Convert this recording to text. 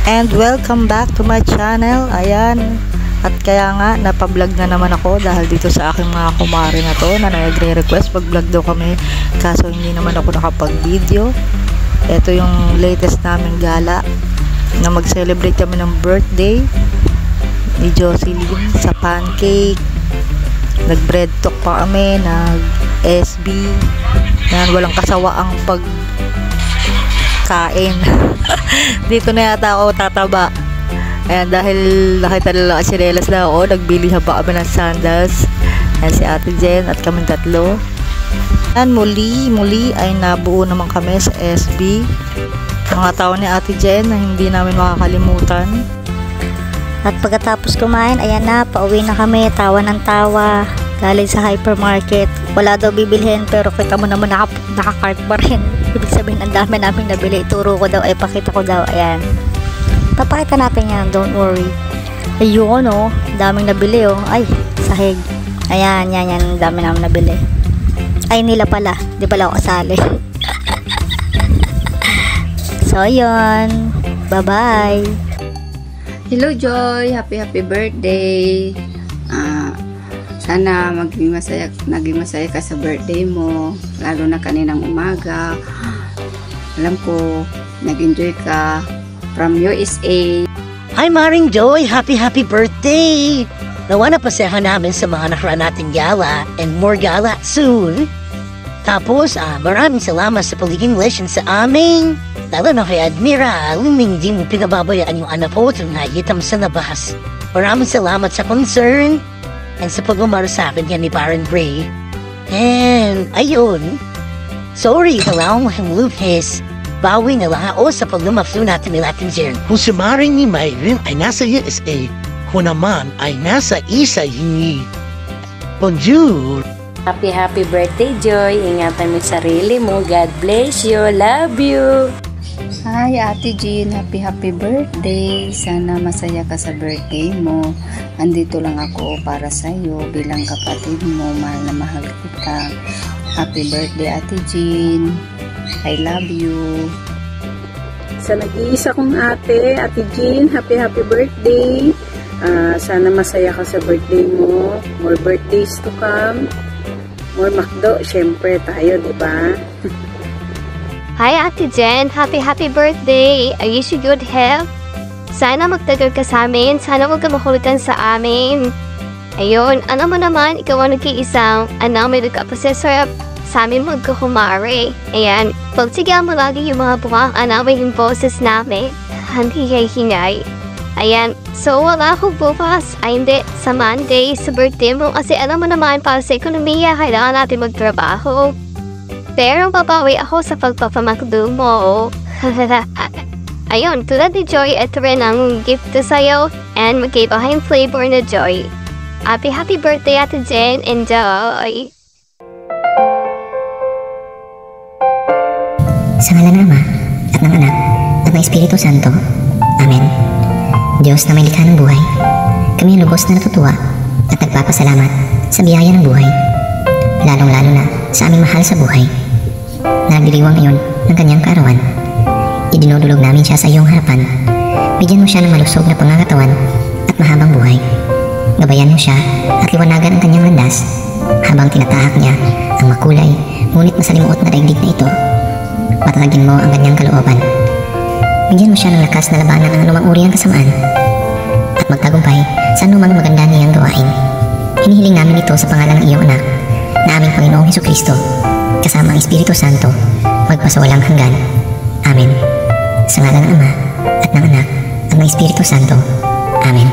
And welcome back to my channel. Ayan, at kaya nga napablog na naman ako dahil dito sa aking mga kumare na to na nagre-request pag-vlog daw kami, kaso hindi naman ako nakapag-video. Ito yung latest namin gala na mag-celebrate kami ng birthday ni Jocelyn sa pancake. Nag-bread talk pa kami, nag-SB. Yan, walang kasawaang pagkain. Dito na yata ako tataba. Ayan, dahil nakita nila sinelas na ako, nagbili pa kami ng sandals. Ayan, si Ate Jen at kaming tatlo. Ayan, muli ay nabuo naman kami sa SB. Mga tao ni Ate Jen na hindi namin makakalimutan. At pagkatapos kumain, ayan na, pauwi na kami, tawa ng tawa. Galing sa hypermarket. Wala daw bibilhin, pero kita mo naman naka-cart pa rin. Ibig sabihin, ang dami namin nabili. Ituro ko daw, ay pakita ko daw. Ayan. Papakita natin yan, don't worry. Ayun, oh. Daming nabili, oh. Ay, sahig. Ayan, yan. Ang dami namin nabili. Ay, nila pala. Di pala ako kasali. So, yun. Bye-bye. Hello, Joy. Happy birthday. Sana naging masaya ka sa birthday mo, lalo na kaninang umaga. Alam ko, nag-enjoy ka from USA. Hi Maring Joy! Happy birthday! Nawa na pasayahan namin sa mga nakaraan nating gala and more gala soon. Tapos, maraming salamat sa paliging lesson sa amin. Lalo na kay Admira, luming di mo pinababayaan yung anak po itong nagitam sa labas. Maraming salamat sa concern and sa pag-umaro sa akin yan ni Baron Gray. And, ayun. Sorry, dalawang mahang lupis. Bawi na lang ako sa pag-lumaflo natin ni Latin Jen. Kung si Maring ni Mayrin ay nasa USA, kung naman ay nasa isa yungi. Bonjour! Happy birthday, Joy. Ingatan mo yung sarili mo. God bless you. Love you. Hi, Ate Jean. Happy birthday. Sana masaya ka sa birthday mo. Andito lang ako para sa iyo bilang kapatid mo. Mahal na mahal kita. Happy birthday, Ate Jean. I love you. Sa nag-iisa kong ate Jean, happy birthday. Sana masaya ka sa birthday mo. More birthdays to come. More McDo, syempre tayo, diba? Hi Ate Jen, happy birthday. I wish you good health. Sana magtagal ka sa amin. Sana huwag ka makulitan sa amin. Ayun, ano mo naman, ikaw ang nag-iisang may nagkapasesarap sa amin magkakumari. Ayan, pagsigaw mo lagi yung mga buwang anamay yung boses namin. Hindi kay hingay. Ayan, so wala akong bukas. Ay hindi, sa Monday, sa birthday mo. Kasi alam mo naman, para sa ekonomiya, kailangan natin magtrabaho. Pero babawi ako sa pagpapamakdo mo. Ayun, tulad ni Joy, ito rin ang gift ko sa'yo. And mag-iba kayong flavor na Joy. Happy birthday, Ate Jen. Enjoy! Sa ngalan ng Ama, at ng Anak, at ng Espiritu Santo. Amen. Diyos na may likha ng buhay, kami ang lubos na natutuwa at nagpapasalamat sa biyaya ng buhay, lalong-lalo na sa aming mahal sa buhay, na nagdiriwang ngayon ng kanyang kaarawan. Idinudulog namin siya sa iyong harapan. Bigyan mo siya ng malusog na pangangatawan at mahabang buhay. Gabayan mo siya at liwanagan ang kanyang landas habang tinatahak niya ang makulay ngunit masalimuot na daigdig na ito. Patatagin mo ang kanyang kalooban. Bigyan mo siya ng lakas na labanan ang anumang uri ng kasamaan at magtagumpay sa anumang maganda niyang gawain. Hinihiling namin ito sa pangalan ng iyong anak na aming Panginoong Hesukristo kasama ang Espiritu Santo magpasawalang hanggan. Amen. Sa ngalan ng Ama at ng Anak at ng Espiritu Santo. Amen.